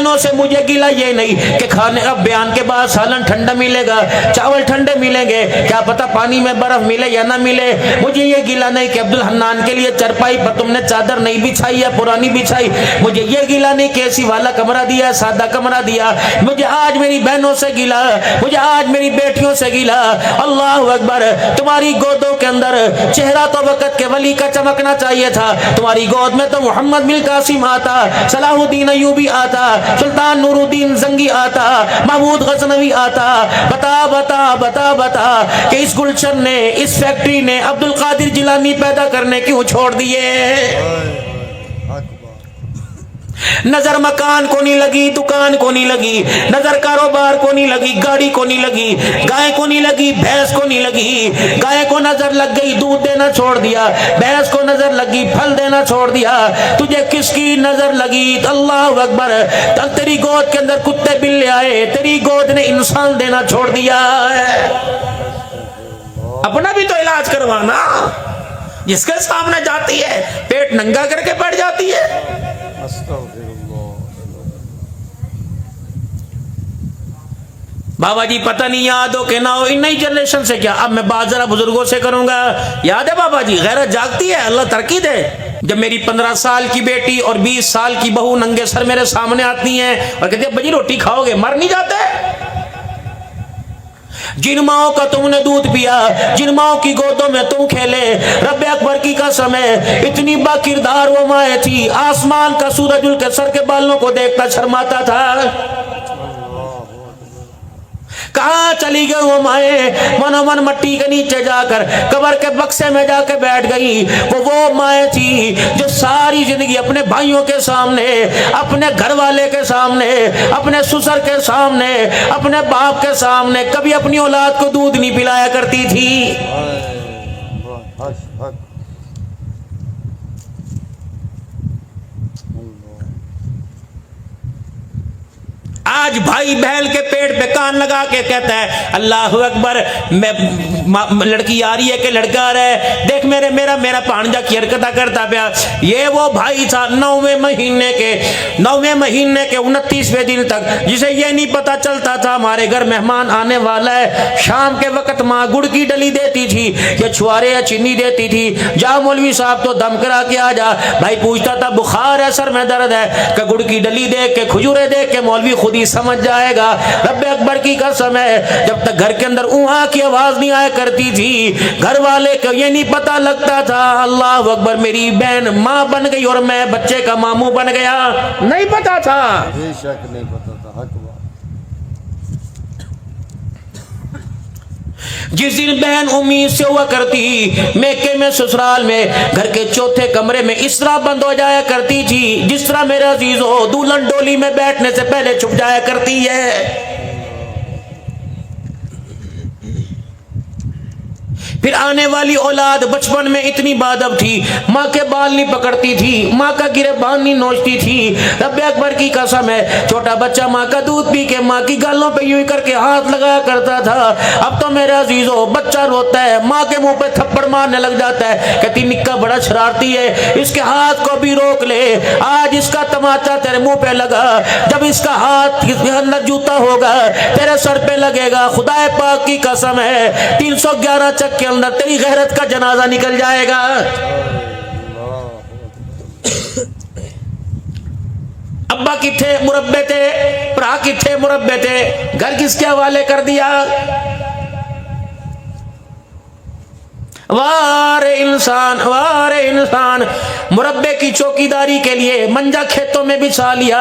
بہنوں سے مجھے گلا یہ نہیں کہ کھانے اب بیان کے بعد سالن ٹھنڈا ملے گا، چاول ٹھنڈے ملیں گے، کیا پتا پانی میں برف ملے یا نہ ملے۔ مجھے یہ گلا نہیں کہ عبدالحنان کے لیے چرپائی پر تم نے چادر نہیں بچھائی یا پرانی بچھائی۔ مجھے یہ گلا نہیں کہ ایسی والا کمرہ دیا، سادہ کمرہ دیا۔ مجھے آج میری بہنوں سے گلا، مجھے آج میری بیٹیوں سے گلا۔ اللہ اکبر، تمہاری گودوں کے اندر چہرہ تو وقت کے ولی کا چمکنا چاہیے تھا، تمہاری گود میں تو محمد بن قاسم آتا، صلاح الدین ایوبی آتا، سلطان نور الدین زنگی آتا، محمود غزنوی آتا۔ بتا بتا بتا بتا کہ اس گلشن نے، اس فیکٹری نے عبد القادر جیلانی پیدا کرنے کیوں چھوڑ دیے؟ نظر مکان کو نہیں لگی، دکان کو نہیں لگی، نظر کاروبار کو نہیں لگی، گاڑی کو نہیں لگی، گائے کو نہیں لگی، بھینس کو نہیں لگی۔ گائے کو نظر لگ گئی، دودھ دینا چھوڑ دیا، بھینس کو نظر لگی، پھل دینا چھوڑ دیا۔ تجھے کس کی نظر لگی؟ اللہ اکبر، تیری گود کے اندر کتے بلے آئے، تیری گود نے انسان دینا چھوڑ دیا ہے۔ اپنا بھی تو علاج کروانا، جس کے سامنے جاتی ہے پیٹ ننگا کر کے بیٹھ جاتی ہے۔ بابا جی پتہ نہیں یاد ہو کہ نہ ہو، ان نئی جنریشن سے کیا، اب میں بات ذرا بزرگوں سے کروں گا۔ یاد ہے بابا جی، غیرت جاگتی ہے، اللہ ترقی دے، جب میری 15 سال کی بیٹی اور 20 سال کی بہو ننگے سر میرے سامنے آتی ہیں اور کہتے ہیں ابا جی روٹی کھاؤ گے، مر نہیں جاتے؟ جن ماؤں کا تم نے دودھ پیا، جن ماؤں کی گودوں میں تم کھیلے، رب اکبر کی قسم ہے اتنی با کردار وہ مائیں تھی، آسمان کا سورج ان کے سر کے بالوں کو دیکھتا شرماتا تھا۔ کہاں چلی گئی وہ مائیں؟ من من مٹی کے نیچے جا کر قبر کے بکسے میں جا کے بیٹھ گئی۔ وہ مائیں تھی جو ساری زندگی اپنے بھائیوں کے سامنے، اپنے گھر والے کے سامنے، اپنے سسر کے سامنے، اپنے باپ کے سامنے کبھی اپنی اولاد کو دودھ نہیں پلایا کرتی تھی۔ آج بھائی بہن کے پیٹ پہ کان لگا کے کہتا ہے اللہ اکبر، لڑکی آ رہی ہے کہ لڑکا آ رہا ہے، دیکھ میرا پانجا کی حرکتہ کرتا پیا۔ یہ وہ بھائی تھا 9ویں مہینے کے 29ویں دن تک، جسے یہ نہیں پتا چلتا تھا ہمارے گھر مہمان آنے والا ہے۔ شام کے وقت ماں گڑ کی ڈلی دیتی تھی یا چھوارے یا چینی دیتی تھی، جا مولوی صاحب تو دم کرا کے آ جا۔ بھائی پوچھتا تھا بخار ہے، سر میں درد ہے، کہ گڑ کی ڈلی دیکھ کے، کھجورے دیکھ کے مولوی خود ہی سمجھ جائے گا۔ رب اکبر کی قسم ہے جب تک گھر کے اندر اونہا کی آواز نہیں آیا کرتی تھی، گھر والے کو یہ نہیں پتا لگتا تھا اللہ اکبر میری بہن ماں بن گئی اور میں بچے کا ماموں بن گیا، نہیں پتا تھا، بے شک نہیں پتا تھا۔ حق بات۔ جس دن بہن امید سے ہوا کرتی میکے میں سسرال میں گھر کے چوتھے کمرے میں اس طرح بند ہو جایا کرتی تھی جس طرح میرے عزیزو دلہن ڈولی میں بیٹھنے سے پہلے چھپ جایا کرتی ہے۔ پھر آنے والی اولاد بچپن میں اتنی بادب تھی، ماں کے بال نہیں پکڑتی تھی، ماں کا گریبان نہیں نوچتی تھی۔ رب اکبر کی قسم ہے چھوٹا بچہ ماں کا دودھ پی کے ماں کی گالوں پہ یوں کر کے ہاتھ لگایا کرتا تھا۔ اب تو میرے عزیزو بچہ روتا ہے ماں کے منہ پہ تھپڑ مارنے لگ جاتا ہے، کہتی نکا بڑا شرارتی ہے، اس کے ہاتھ کو بھی روک لے، آج اس کا تماچا تیرے منہ پہ لگا، جب اس کا ہاتھ جوتا ہوگا تیرے سر پہ لگے گا، خدا پاک کی قسم ہے 311 چک کے اندر تیری غیرت کا جنازہ نکل جائے گا۔ ابا کتھے مربے تھے، برا کتھے مربے تھے، گھر کس کے حوالے کر دیا؟ وارے انسان مربے کی چوکیداری کے لیے منجا کھیتوں میں بچھا لیا،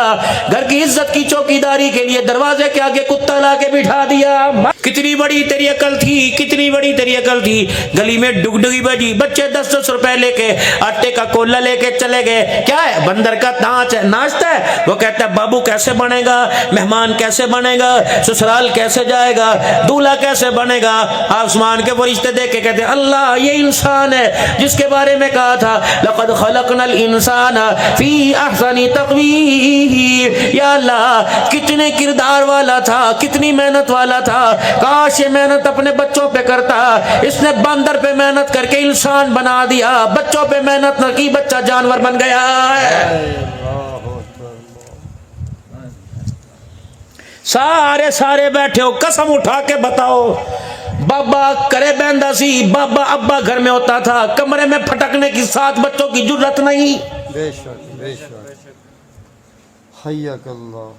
گھر کی عزت کی چوکیداری کے لیے دروازے کے آگے کتا لا کے بٹھا دیا۔ کتنی بڑی تیری عقل تھی، کتنی بڑی تیری عقل تھی، گلی میں ڈگڈگی بجی، بچے 10-10 روپے لے کے آٹے کا کولا لے کے چلے گئے، کیا ہے بندر کا ناچ ہے، ناچتا ہے، وہ کہتا ہے بابو کیسے بنے گا، مہمان کیسے بنے گا، سسرال کیسے جائے گا، دولہا کیسے بنے گا۔ آسمان کے فرشتے دیکھ کے کہتے ہیں اللہ یہ انسان ہے جس کے بارے میں کہا تھا لقد خلقنا الانسان فی احسن تقویم، یا اللہ کتنے کردار والا تھا، کتنی محنت والا تھا، کاش یہ محنت اپنے بچوں پہ کرتا، اس نے بندر پہ محنت کر کے انسان بنا دیا، بچوں پہ محنت نہ کی بچہ جانور بن گیا ہے۔ سارے بیٹھے ہو, قسم اٹھا کے بتاؤ بابا کرے بیندا سی, بابا ابا گھر میں ہوتا تھا, کمرے میں پھٹکنے کی 7 بچوں کی جرت نہیں. بے شک بے شک. حیاک اللہ.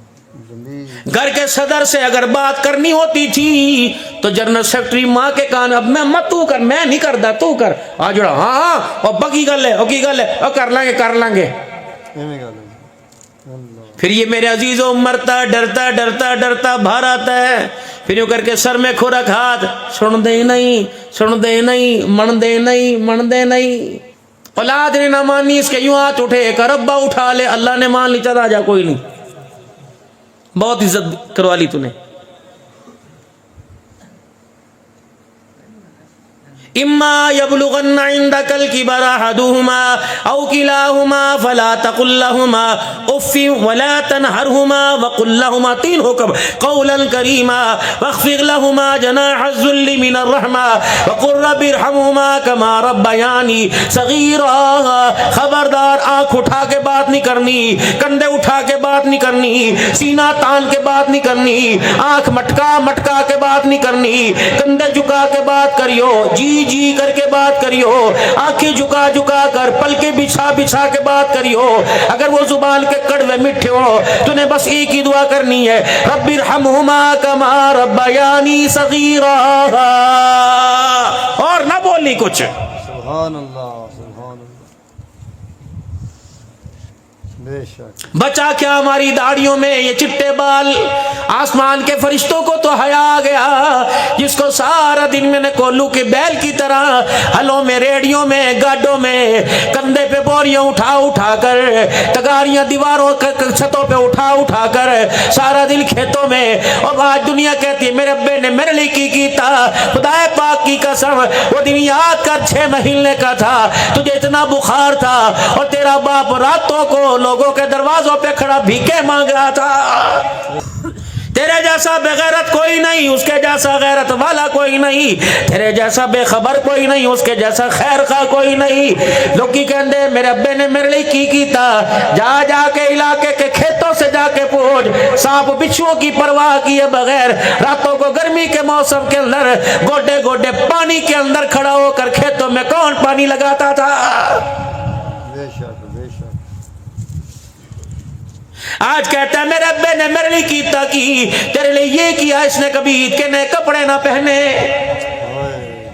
گھر کے صدر سے اگر بات کرنی ہوتی تھی تو جنرل سیکرٹری ماں کے کان, اب میں تو کر, میں نہیں کردا تو کر, آ جڑا ہاں اور بکی گل ہے او کی گل ہے او کر لیں گے. پھر یہ میرے عزیزوں مرتا ڈرتا باہر آتا ہے, پھر یوں کر کے سر میں کھورک ہاتھ, سن دے نہیں من دے نہیں. اولاد نے نہ مانی, اس کے یوں ہاتھ اٹھے کر ابا اٹھا لے, اللہ نے مان لی, چلا جا کوئی نہیں, بہت عزت کروا لی تو نے. اما یبلغن عندک الکبر احدہما او کلاہما فلا تقل لهما اف ولا تنہرہما وقل لهما, 3 حکم, قولا کریما واخفض لهما جناح الذل من الرحمہ وقل رب ارحمہما کما ربیانی صغیرا. خبردار آنکھ اٹھا کے بات نہیں کرنی, کندھے اٹھا کے بات نہیں کرنی, سینہ تان کے بات نہیں کرنی, آنکھ مٹکا کے بات نہیں کرنی, کندھے جھکا کے بات کریو, جی کر کے بات کریو, آنکھیں جھکا کر, پلکیں بچھا کے بات کریو. اگر وہ زبان کے کڑوے میٹھے ہو تو نے بس ایک ہی دعا کرنی ہے, رب ارحمہما کما ربیانی صغیرا, اور نہ بولنی کچھ. سبحان اللہ سبحان اللہ. بے شک. بچا کیا ہماری داڑیوں میں یہ چٹے بال, آسمان کے فرشتوں کو تو حیا آ گیا, جس کو سارا دن میں نے کولو کے بیل کی طرح ہلوں میں, ریڑیوں میں, گاڈوں میں, کندھے پہ بوریاں اٹھا کر, تگاریاں دیواروں چھتوں پہ اٹھا کر, سارا دن کھیتوں میں. اور آج دنیا کہتی ہے میرے ابے نے میرے لیے کی تھا, خدا پاک کی قسم وہ دن یاد کر 6 مہینے کا تھا, تجھے اتنا بخار تھا اور تیرا باپ راتوں کو لوگوں کے دروازوں پہ کھڑا بھیکے مانگ رہا تھا. تیرے جیسا بغیرت کوئی نہیں, اس کے جیسا غیرت والا کوئی نہیں, تیرے جیسا بے خبر کوئی نہیں, اس کے جیسا خیر خواہ کوئی نہیں. لوگ کی کہندے میرے ابے نے میرے لیے کی تھا, جا کے علاقے کے کھیتوں سے جا کے پوچھ, سانپ بچھوؤں کی پرواہ کیے بغیر راتوں کو گرمی کے موسم کے اندر گوڈے پانی کے اندر کھڑا ہو کر کھیتوں میں کون پانی لگاتا تھا. بے شک بے شک. آج کہتا ہے میرے ابے نے میرے لیے کیتا کی, تیرے لیے یہ کیا اس نے کبھی عید کے نئے کپڑے نہ پہنے,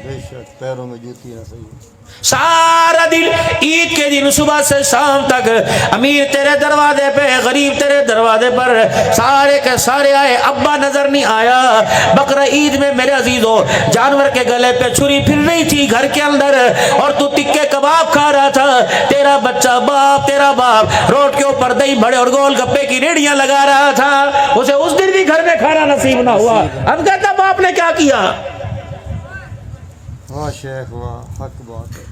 بے شک, پیروں میں جوتی نہ صحیح. سارا دن عید کے دن صبح سے شام تک امیر تیرے دروازے پہ, غریب تیرے دروازے پر, سارے کے سارے آئے, ابا نظر نہیں آیا. بقرہ عید میں میرے عزیزوں جانور کے گلے پہ چھری پھر رہی تھی گھر کے اندر, اور تو تکے کباب کھا رہا تھا. تیرا بچہ تیرا باپ روڈ کے اوپر دہی بڑے اور گول گپے کی ریڑیاں لگا رہا تھا, اسے اس دن بھی گھر میں کھانا نصیب نہ ہوا. اب کہتا باپ نے کیا کیا. واہ شیخ واہ, حق بات ہے.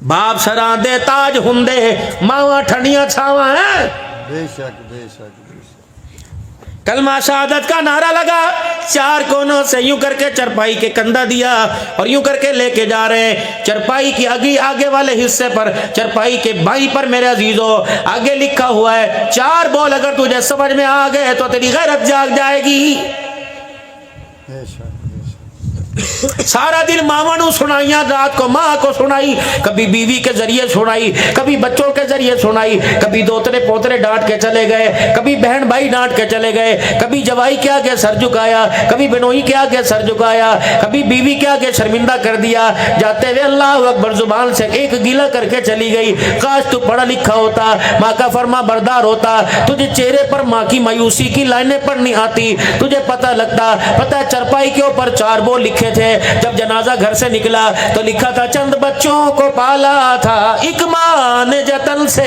باپ سراں دے تاج ہندے, ماواں ٹھنڈیاں چھاواں ہیں. بے شک بے شک بے شک. کلمہ شہادت کا نعرہ لگا, 4 کونوں سے یوں کر کے چرپائی کے کندھا دیا اور یوں کر کے لے کے جا رہے ہیں. چرپائی کی آگے والے حصے پر, چرپائی کے بائیں پر میرے عزیزوں آگے لکھا ہوا ہے 4 بول اگر تجھے سمجھ میں آ گئے تو تیری غیرت جاگ جائے گی. بے شک. سارا دن ماما نو سنائیاں, رات کو ماں کو سنائی, کبھی بیوی کے ذریعے سنائی, کبھی بچوں کے ذریعے سنائی, کبھی دوترے پوترے ڈانٹ کے چلے گئے, کبھی بہن بھائی ڈانٹ کے چلے گئے, کبھی جوائی کے آگے سر جھکایا, کبھی بنوئی کے آگے سر جھکایا, کبھی بیوی کے آگے شرمندہ کر دیا. جاتے ہوئے اللہ اکبر زبان سے ایک گیلا کر کے چلی گئی, کاش تو پڑھا لکھا ہوتا, ماں کا فرما بردار ہوتا, تجھے چہرے پر ماں کی مایوسی کی لائنیں پڑھنی آتی, تجھے پتہ لگتا. پتہ چرپائی کے اوپر 4 بول لکھے تھے. جب جنازہ گھر سے نکلا تو لکھا تھا چند بچوں کو پالا تھا ایک ماں نے جتن سے,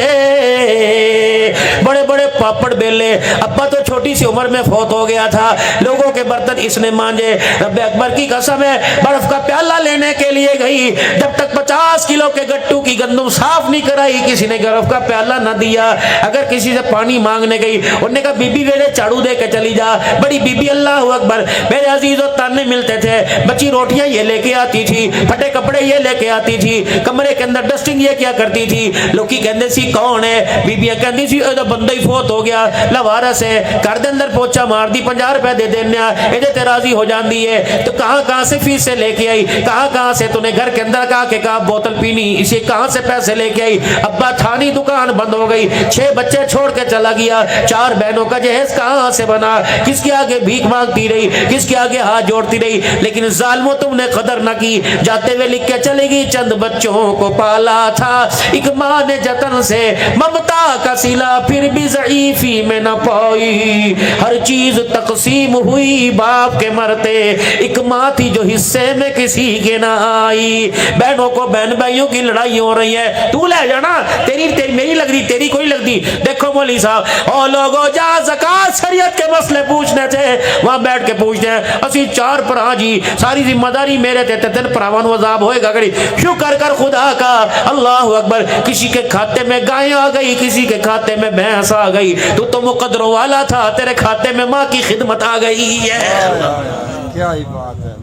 بڑے بڑے پاپڑ بیلے. ابا تو چھوٹی سی عمر میں فوت ہو گیا تھا, لوگوں کے برتن اس نے مانجے. رب اکبر کی قسم ہے, برف کا پیالہ لینے کے لیے گئی, جب تک 50 کلو کے گٹو کی گندم صاف نہیں کرائی کسی نے برف کا پیالہ نہ دیا. اگر کسی سے پانی مانگنے گئی انہوں نے کہا بی بی میرے جھاڑو دے کے چلی جا, بڑی بی بی. اللہ اکبر. میرے عزیزوں تانے ملتے تھے, بچی روٹیاں یہ لے کے آتی تھی, پھٹے کپڑے یہ لے کے آتی تھی, کمرے کے اندر ڈسٹنگ یہ کیا کرتی تھی. لوکی کہندے سی کون ہے, بیبیاں کہندی سی اے بندہ ہی فوت ہو گیا, لوارث ہے, گھر دے اندر پوچھا مار دی, 50 روپے دے دینا, اے تے راضی ہو جاندی ہے. تو کہاں سے فیس سے لے کے آئی, کہاں سے تو نے گھر کے اندر کہا کہ کہاں بوتل پینی, اسے کہاں سے پیسے لے کے آئی. ابا تھانی دکان بند ہو گئی, 6 بچے چھوڑ کے چلا گیا, 4 بہنوں کا جہیز کہاں سے بنا, کس کے آگے بھیک مانگتی رہی, کس کے آگے ہاتھ جوڑتی رہی. لیکن ظالموں تم نے قدر نہ کی, جاتے ہوئے لکھ کے چلے گی چند بچوں کو پالا تھا ایک ماں نے جتن سے, ممتا کا سلا پھر بھی ضعیفی میں نہ پائی. ہر چیز تقسیم ہوئی باپ کے مرتے, ایک ماں تھی جو حصے میں کسی کے نہ آئی. بہنوں کو بہن بھائیوں کی لڑائی ہو رہی ہے, تو لے جانا, تیری میری لگ رہی, تیری کوئی لگ دی. دیکھو مولوی صاحب او لوگوں جا زکات شریعت کے مسئلے پوچھنے تھے, وہاں بیٹھ کے پوچھتے ہیں اسی 4 پرا جی, ساری ذمہ داری میرے تے, 3 پراوان عذاب ہوئے گا گڑی. شکر کر خدا کا, اللہ اکبر. کسی کے کھاتے میں گائے آ گئی, کسی کے کھاتے میں بھینس آ گئی, تو مقدروں والا تھا, تیرے کھاتے میں ماں کی خدمت آ گئی ہے. کیا ہی بات ہے.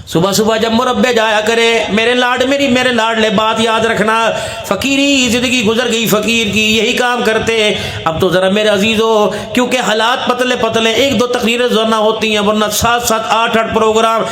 صبح صبح جب مربے جایا کرے, میرے لاڈلے بات یاد رکھنا, فقیری زندگی گزر گئی فقیر کی, یہی کام کرتے. اب تو ذرا میرے عزیزو, کیونکہ حالات پتلے 1-2 تقریریں زورنا ہوتی ہیں, ورنہ 7-7 8-8 پروگرام.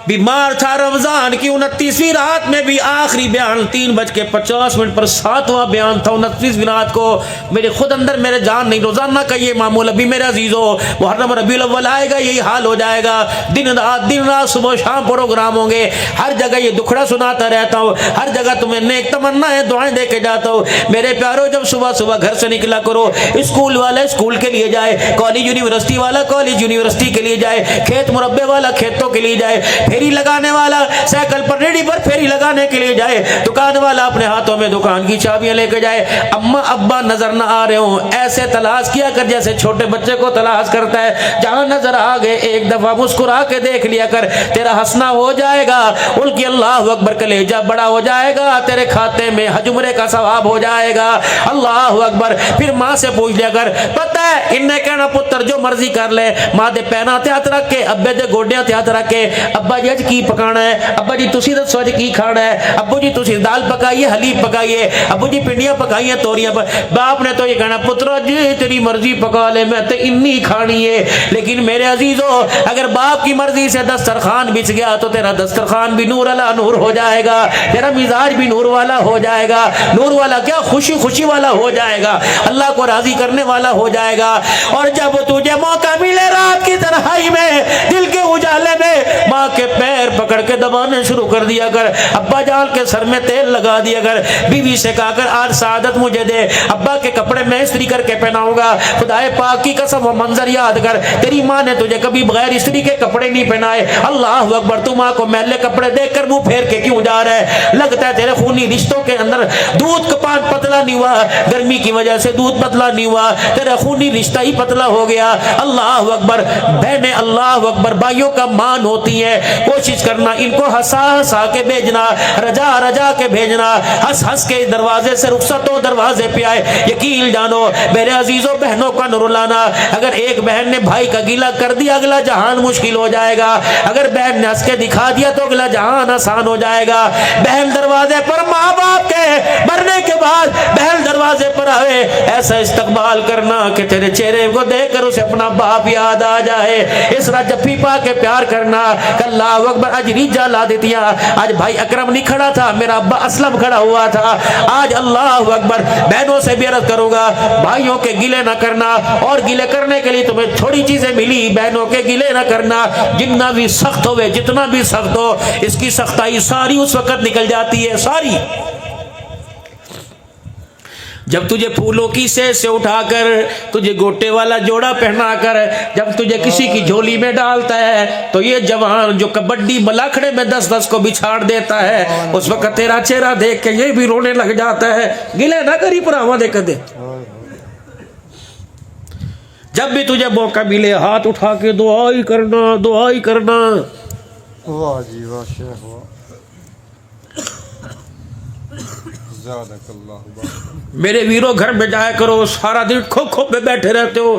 بیمار تھا رمضان کی 29ویں رات میں بھی آخری بیان 3:50 پر 7واں بیان تھا 29ویں رات کو. میرے خود اندر میرے جان نہیں, روزانہ کا یہ معمول. ابھی میرے عزیزو محرم ربیع الاول آئے گا, یہی حال ہو جائے گا. دن رات صبح شام پروگرام ہوں گے, ہر جگہ یہ دکھڑا سناتا رہتا ہوں, ہر جگہ تمہیں نیک تمنا ہے, دعائیں دے کے جاتا ہوں. میرے پیارو جب صبح صبح گھر سے نکلا کرو, اسکول والا اسکول کے لیے جائے, کالج یونیورسٹی والا کالج یونیورسٹی کے لیے جائے, کھیت مربے والا کھیتوں کے لیے جائے, پھیری لگانے والا سائیکل پر ریڈی پر پھیری لگانے کے لیے جائے, دکان والا اپنے ہاتھوں میں دکان کی چابیاں لے کے جائے. اما ابا نظر نہ آ رہے ہوں, ایسے تلاش کیا کر جیسے چھوٹے بچے کو تلاش کرتا ہے. جہاں نظر آ گئے ایک دفعہ مسکرا کے دیکھ لیا کر, تیرا ہنسنا ہو جائے گا. ان کی اللہ اکبر کلیجہ بڑا ہو جائے گا, تیرے کھاتے میں حج عمرے کا ثواب ہو جائے گا. اللہ اکبر. پھر ماں سے پوچھ لیا کر, پتہ ہے انہیں کہنا پتر جو مرضی کر لے, ماں دے پینا تے ہاتھ رکھ کے, ابے دے گوڈیاں تے ہاتھ رکھ کے, ابا جی اج کی پکانا ہے, ابا جی تسی دسو اج کی کھانا ہے, ابو جی تسی دال پکائیے حلیب پکائیے, ابو جی پنڈیاں پکائیے توریاں. باپ نے تو یہ کہنا پتر جی تیری مرضی پکا لے, میں تے انی کھانی ہے. لیکن میرے عزیزو اگر باپ کی مرضی سے دسترخوان بچ گیا تو تیرا دسترخوان بھی نور علا نور ہو جائے گا, تیرا مزاج بھی نور والا ہو جائے گا. نور والا کیا, خوشی والا ہو جائے گا, اللہ کو راضی کرنے والا ہو جائے گا. اور جب تجھے موقع ملے رات کی تنہائی میں, دل کے اجالے میں, ماں کے پیر پکڑ کے دبانے شروع کر دیا کر, ابا جان کے سر میں تیل لگا دیا کر, بیوی سے کہا کر آج سعادت مجھے دے, ابا کے کپڑے میں استری کر کے پہناؤں گا. خدائے پاک کی قسم وہ منظر یاد کر, تیری ماں نے تجھے کبھی بغیر استری کے کپڑے نہیں پہنائے. اللہ اکبر. تو ماں کو میلے کپڑے دیکھ کر منہ پھیر کے کیوں جا رہا ہے؟ لگتا ہے تیرے خونی رشتوں کے اندر دودھ کا پان پتلا نہیں ہوا, گرمی کی وجہ سے دودھ پتلا نہیں ہوا, تیرا خونی رشتہ ہی پتلا ہو گیا. اللہ اکبر. بہنیں اللہ اکبر بھائیوں کا مان ہوتی ہیں, کوشش کرنا ان کو ہنسا ہنسا کے بھیجنا, رجا کے بھیجنا, ہنس کے دروازے سے رخصت ہو دروازے پہ آئے. یقین جانو میرے عزیزوں بہنوں کا نور لانا, اگر ایک بہن نے بھائی کا گیلا کر دیا اگلا جہان مشکل ہو جائے گا, اگر بہن نے ہنس کے دکھا دیا تو اگلا جہان آسان ہو جائے گا. بہن دروازے پر, ماں باپ کے مرنے کے بعد بہن دروازے پر آئے, ایسا استقبال کرنا کہ تیرے چہرے کو دیکھ کر اسے اپنا باپ یاد آ جائے. اس طرح جفی پا کے پیار کرنا. اللہ اکبر. آج ریجا لا دیتیاں, آج بھائی اکرم نہیں کھڑا تھا, میرا ابا اسلم کھڑا ہوا تھا. آج اللہ اکبر بہنوں سے بھی عرض کروں گا, بھائیوں کے گلے نہ کرنا, اور گلے کرنے کے لیے تمہیں تھوڑی چیزیں ملی, بہنوں کے گلے نہ کرنا. جتنا بھی سخت ہوئے, جتنا بھی سخت ہو, اس کی سختائی ساری اس وقت نکل جاتی ہے, ساری. جب تجھے پھولوں کی سے اٹھا کر, تجھے گوٹے والا جوڑا پہنا کر, جب تجھے کسی کی جھولی میں ڈالتا ہے, تو یہ جوان جو کبڈی ملاکھڑے میں 10 کو بچھاڑ دیتا ہے, اس وقت تیرا چہرہ دیکھ کے یہ بھی رونے لگ جاتا ہے. گلے نہ کری پراواں دے کدے. جب بھی تجھے موقع ملے ہاتھ اٹھا کے دعائی کرنا. واہ جی واہ شیخ واہ. میرے ویرو گھر میں جایا کرو, سارا دن کھو پہ بیٹھے رہتے ہو,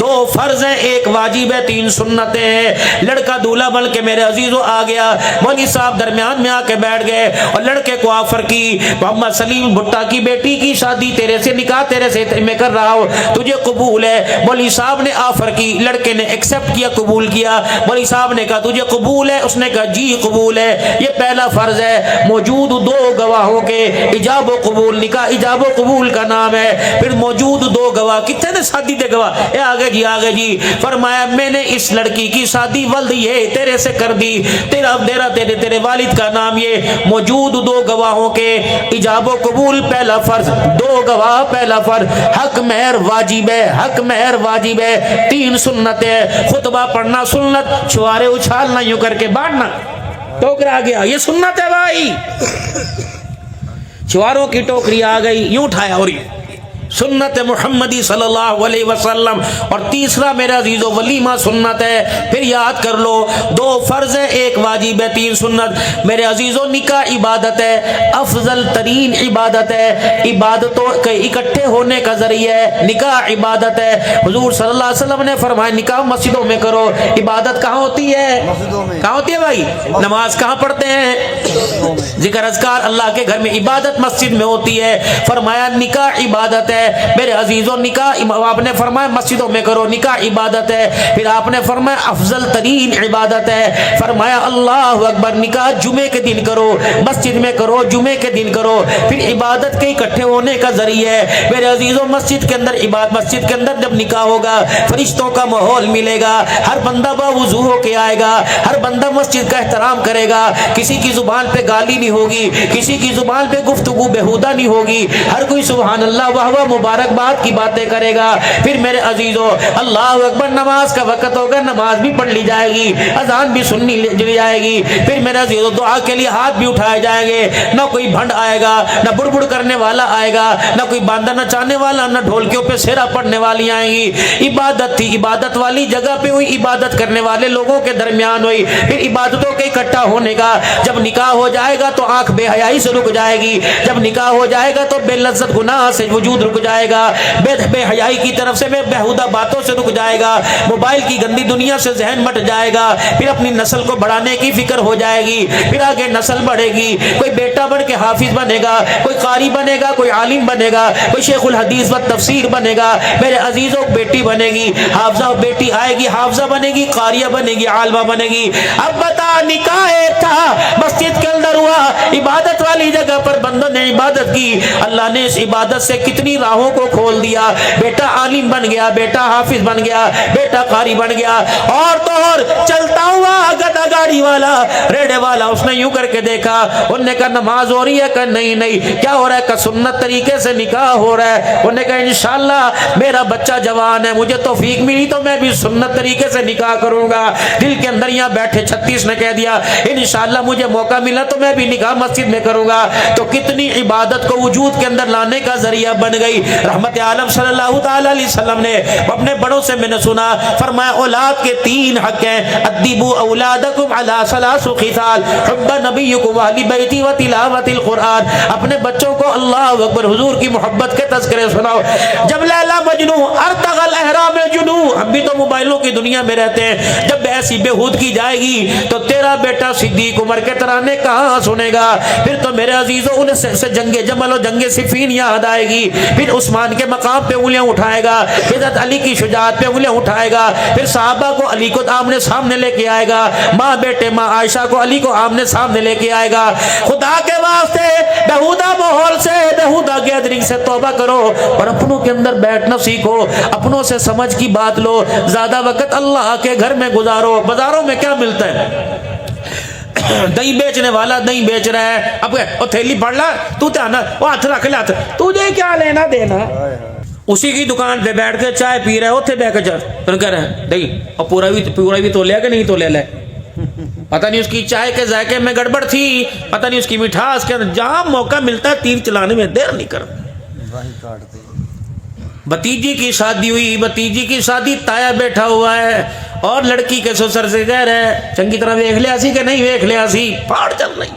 2 فرض ہیں، 1 واجب ہے، 3 سنتیں ہیں. لڑکا دولہا بن کے میرے عزیزو آ گیا. مولوی صاحب درمیان میں آ کے بیٹھ گئے اور لڑکے کو آفر کی، محمد سلیم بھٹا کی بیٹی کی شادی تیرے سے، نکاح تیرے سے میں کر رہا ہوں، تجھے قبول ہے؟ مولوی صاحب نے آفر کی، لڑکے نے ایکسپٹ کیا، قبول کیا. مولوی صاحب نے کہا تجھے قبول ہے؟ اس نے کہا جی قبول ہے. یہ پہلا فرض ہے، موجود 2 گواہوں کے ایجاب و قبول. نکاح ایجاب و قبول کا نام ہے. پھر موجود 2 گواہ، کتنے نے شادی دے گواہ؟ اے آگے جی آگے جی. فرمایا میں نے اس لڑکی کی شادی ولد یہ تیرے سے کر دی، تیرے والد کا نام یہ. موجود 2 گواہوں کے ایجاب و قبول پہلا فرض. 2 گواہ پہلا فرض. حق مہر واجب ہے، حق مہر واجب ہے. 3 سنت ہے، خطبہ پڑھنا سنت، چھوارے اچھالنا یوں کر کے باندھنا. ٹوکرا گیا، یہ سنت ہے بھائی. چھواروں کی ٹوکری آ گئی، یوں اٹھایا اور یہ سنت محمدی صلی اللہ علیہ وسلم. اور تیسرا میرے عزیزو ولیمہ سنت ہے. پھر یاد کر لو 2 فرض ہے، 1 واجب ہے، 3 سنت. میرے عزیزو نکاح عبادت ہے، افضل ترین عبادت ہے. عبادتوں کے اکٹھے ہونے کا ذریعہ ہے. نکاح عبادت ہے. حضور صلی اللہ علیہ وسلم نے فرمایا نکاح مسجدوں میں کرو. عبادت کہاں ہوتی ہے؟ کہاں ہوتی ہے بھائی؟ نماز کہاں پڑھتے ہیں؟ ذکر اذکار اللہ کے گھر میں. عبادت مسجد میں ہوتی ہے. فرمایا نکاح عبادت ہے. میرے عزیزوں نکاح آپ نے فرمایا مسجدوں میں کرو، نکاح عبادت ہے. پھر آپ نے فرمایا افضل ترین عبادت ہے. فرمایا اللہ اکبر، نکاح جمعے کے دن کرو، مسجد میں کرو، جمعے کے دن کرو. پھر عبادت کے اکٹھے ہونے کا ذریعہ ہے. میرے عزیزوں مسجد کے اندر مسجد کے اندر جب نکاح ہوگا فرشتوں کا ماحول ملے گا. ہر بندہ باوضو ہو کے آئے گا، ہر بندہ مسجد کا احترام کرے گا. کسی کی زبان پہ گالی نہیں ہوگی، کسی کی زبان پہ گفتگو بےہودہ نہیں ہوگی. ہر کوئی سبحان اللہ واہ مبارکباد کی باتیں کرے گا. پھر میرے عزیزو اللہ اکبر، نماز کا وقت ہوگا، نماز بھی پڑھ لی جائے گی، اذان بھی سننی لی جائے گی. پھر میرے عزیزو دعا کے لیے ہاتھ بھی اٹھائے جائیں گے. نہ کوئی بھنڈ آئے گا، نہ بڑ بڑ کرنے والا آئے گا، نہ کوئی باندھا نچانے والا، نہ ڈھولکیوں پہ سیرا پڑنے والی آئیں گی. عبادت تھی، عبادت والی جگہ پہ ہوئی، عبادت کرنے والے لوگوں کے درمیان ہوئی. پھر عبادتوں کے اکٹھا ہونے کا. جب نکاح ہو جائے گا تو آنکھ بے حیائی سے رک جائے گی. جب نکاح ہو جائے گا تو بے لذت گناہ سے وجود رک جائے گا. بے حیائی کی طرف سے بےہودہ باتوں سے رک جائے گا. موبائل کی گندی دنیا سے ذہن مٹ جائے گا. پھر اپنی نسل کو بڑھانے کی فکر ہو جائے گی. پھر آگے نسل بڑھے گی. کوئی بیٹا بن کے حافظ بنے گا، کوئی قاری بنے گا، کوئی عالم بنے گا، کوئی شیخ الحدیث و تفسیر بنے گا. میرے عزیزوں بیٹی بنے گی حافظہ، بیٹی آئے گی حافظہ بنے گی، قاریہ بنے گی، عالمہ بنے گی. اب بتا نکاح تھا مسجد کے اندر ہوا، عبادت والی جگہ پر بندوں نے عبادت کی. اللہ نے اس عبادت سے کتنی راہوں کو کھول دیا. بیٹا عالم بن گیا، بیٹا حافظ بن گیا، بیٹا قاری بن گیا. اور تو اور چلتا ہوا گدا گاڑی والا، ریڑے والا، اس نے یوں کر کے دیکھا. انہوں نے کہا نماز ہو رہی ہے؟ کہ نہیں نہیں. کیا ہو رہا ہے؟ کہ سنت طریقے سے نکاح ہو رہا ہے. انہوں نے کہا انشاءاللہ میرا بچہ جوان ہے، مجھے توفیق ملی تو میں بھی سنت طریقے سے نکاح کروں گا. دل کے اندر یہاں بیٹھے 36 نے کہہ دیا انشاءاللہ مجھے موقع ملا تو میں بھی نکاح مسجد میں کروں گا. تو کتنی عبادت کو وجود کے اندر لانے کا ذریعہ بن گئی. رحمت عالم صلی اللہ تعالی علیہ وسلم نے اپنے بڑوں سے میں نے سنا، فرمایا اولاد کے 3 حق ہیں. ادبوا اولادکم علی 3 خصال، حب نبیکم واہل بیتی و تلاوت القرآن. اپنے بچوں کو اللہ اکبر حضور کی محبت کے تذکرے سناؤ. جب لیلا مجنو ارتغل احرام جنو، ہم بھی تو موبائلوں کی دنیا میں رہتے ہیں. جب ایسی بےہود کی جائے گی تو تیرا بیٹا صدیق عمر کے ترانے کہاں سنے گا؟ پھر تو میرے عزیزوں انہیں سے جنگ جمل و جنگ صفین یاد آئے گی. پھر عثمان کے مقام پہ انگلیاں اٹھائے گا، حضرت علی کی شجاعت پہ انگلیاں اٹھائے گا. پھر صحابہ کو علی کو آمنے سامنے لے کے آئے گا، ماں بیٹے ماں عائشہ کو علی کو آمنے سامنے لے کے آئے گا. خدا کے واسطے بےہودہ ماحول سے، بےہودہ گیدرنگ سے توبہ کرو اور اپنوں کے اندر بیٹھنا سیکھو. اپنوں سے سمجھ کی بات لو. زیادہ وقت اللہ کے گھر میں گزارو. بازاروں میں کیا ملتا ہے؟ دہی بیچنے والا دہی بیچ رہا ہے، اب وہ تھیلی پڑ لا تو آنا، وہ ہاتھ رکھ لے، ہاتھ تجھے کیا لینا دینا. اسی کی دکان پہ بیٹھ کے چائے پی رہے ہوتے بہ کے چل کہہ رہے دہی اور پورا بھی تو لیا کہ نہیں تو لے لے. پتہ نہیں اس کی چائے کے ذائقے میں گڑبڑ تھی، پتہ نہیں اس کی مٹھاس کے اندر. جہاں موقع ملتا ہے تیر چلانے میں دیر نہیں کرتا. بتیجی کی شادی ہوئی، بتیجی کی شادی تایا بیٹھا ہوا ہے اور لڑکی کے سسر سے کہہ رہے چنگی طرح دیکھ لیا سی کہ نہیں دیکھ لیا سی، پھاڑ چل رہی.